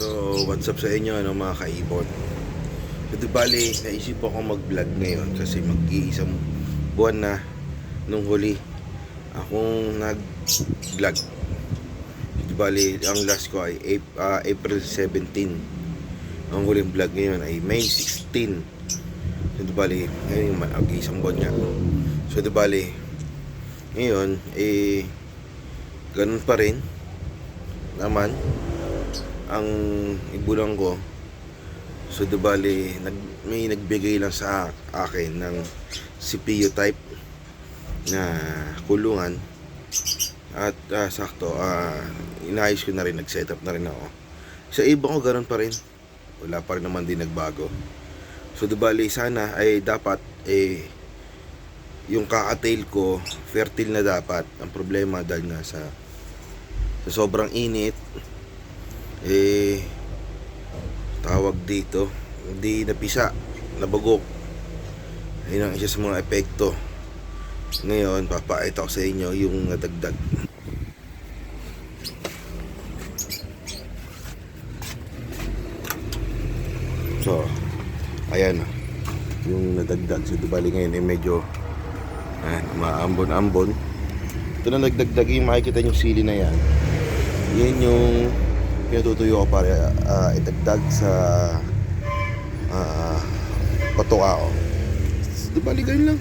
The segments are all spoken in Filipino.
So, what's up sa inyo, ano, mga kaibon? So, di bali, naisip ako mag-vlog ngayon kasi mag-iisang buwan na nung huli akong nag-vlog. Di bali, ang last ko ay April 17. Ang huling vlog ngayon ay May 16. So, di bali, ngayon yung mag-iisang buwan nga. So, di bali, ngayon, ganun pa rin naman ang ibulang ko. So di bali may nagbigay lang sa akin ng CPU type na kulungan at sakto inayos ko na rin, nag-setup na rin ako. Sa iba ko ganoon pa rin, wala pa rin naman din nagbago. So di bali sana ay dapat yung kaka-tail ko fertile na dapat. Ang problema dahil nga sa sobrang init, tawag dito, hindi napisa, nabagok. Ayun ang isa sa mga epekto. Ngayon papakita ko sa inyo yung nadagdag. So ayan yung nadagdag. So dibali ngayon medyo maambon-ambon. Ito na nagdagdag, yung makikita yung sili na yan. Yan yung pinututuyo ko para idagdag sa patuao. Di bali ganyan lang,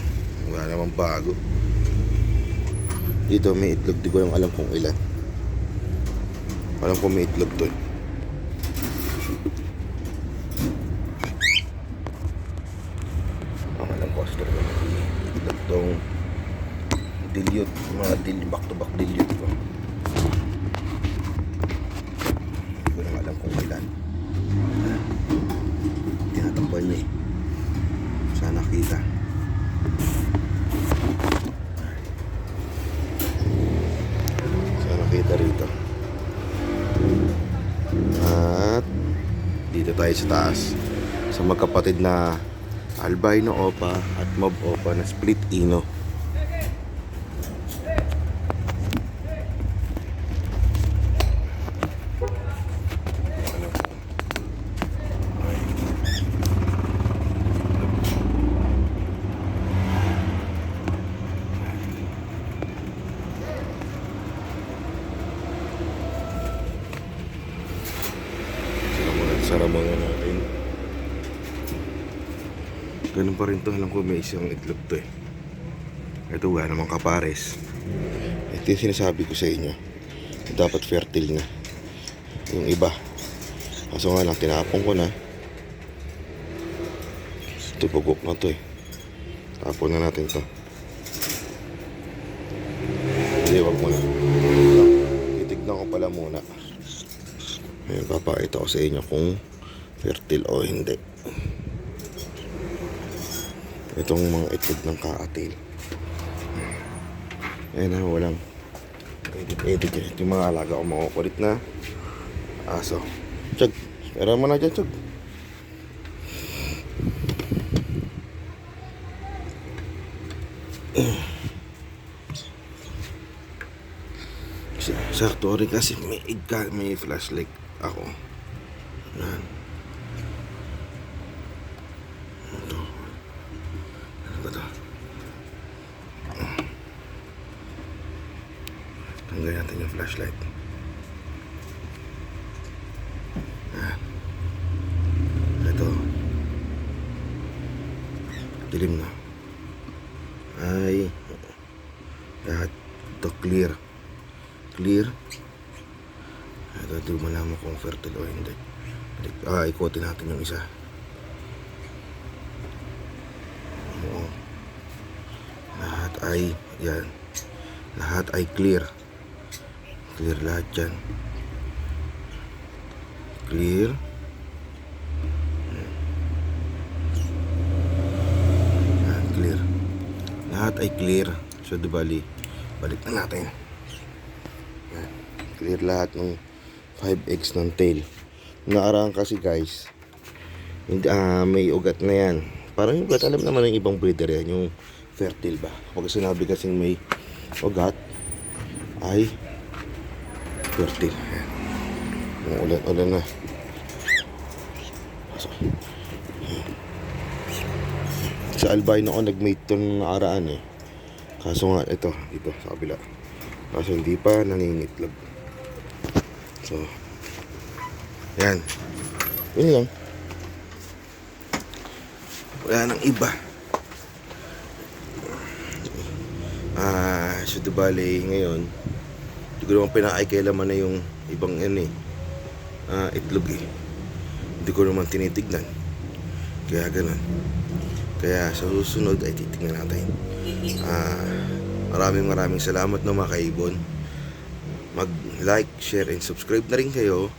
wala namang bago. Dito may itlog, di ko yung alam kung ilan. Alam ko may itlog to. Ang alam ko sa itlog tong dilute, mga back to back dilute ko. Alam kung kailan tinatampan niya sana kita. Sana kita rito. At dito tayo sa taas sa magkapatid na albino opa at mob opa na split ino. Saramangan natin. Ganun pa rin to. Alam ko may isang itlog to Ito wala namang kapares. Ito yung sinasabi ko sa inyo, dapat fertile na yung iba. Kaso nga lang tinapon ko na. Ito bugok na to Tapon na natin to. Hindi, wag muna. Titignan ko pala muna. Ngayon papakita ko sa inyo kung fertile o hindi. Itong mga itlog ng kaka-tail. Ayan na, walang edit yan. Ito yung mga alaga ko, makukulit na aso. Chag, pera mo na dyan, Chag. Sakto rin kasi may flashlight ako. Yan. Ito. Ano ba ito? Tanggalin natin yung flashlight. Yan. Ito. Dilim na. Ay. Lahat ito clear. Clear. Ito, di malaman kung fertile o hindi. Ikotin natin yung isa. Oo. Lahat ay yan. Lahat ay clear. Clear lahat yan. Clear. Yan, clear. Lahat ay clear. So di bali, balik na natin. Yan. Clear lahat ng 5x ng tail. Nakaraan kasi guys, may ugat na yan. Parang yung ugat, alam naman ng ibang breeder yan, yung fertile ba. Pag sinabi kasing may ugat, ay fertile. Ulan na. So, sa albino ko nag-mate to nung nakaraan eh. Kaso nga ito, dito sa kabila. Kaso hindi pa nangingitlog. So, yan. Yun lang. Wala nang iba. So bali ngayon, hindi ko naman pinakailaman na yung ibang itlog eh. Hindi ko naman tinitignan. Kaya ganun. Kaya sa susunod ay titignan natin. Maraming salamat no mga kaibon. Mag-like, share, and subscribe na rin kayo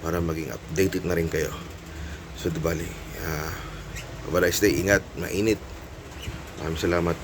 para maging updated na rin kayo. So bali, have a nice day. Ingat, mainit. Maraming salamat.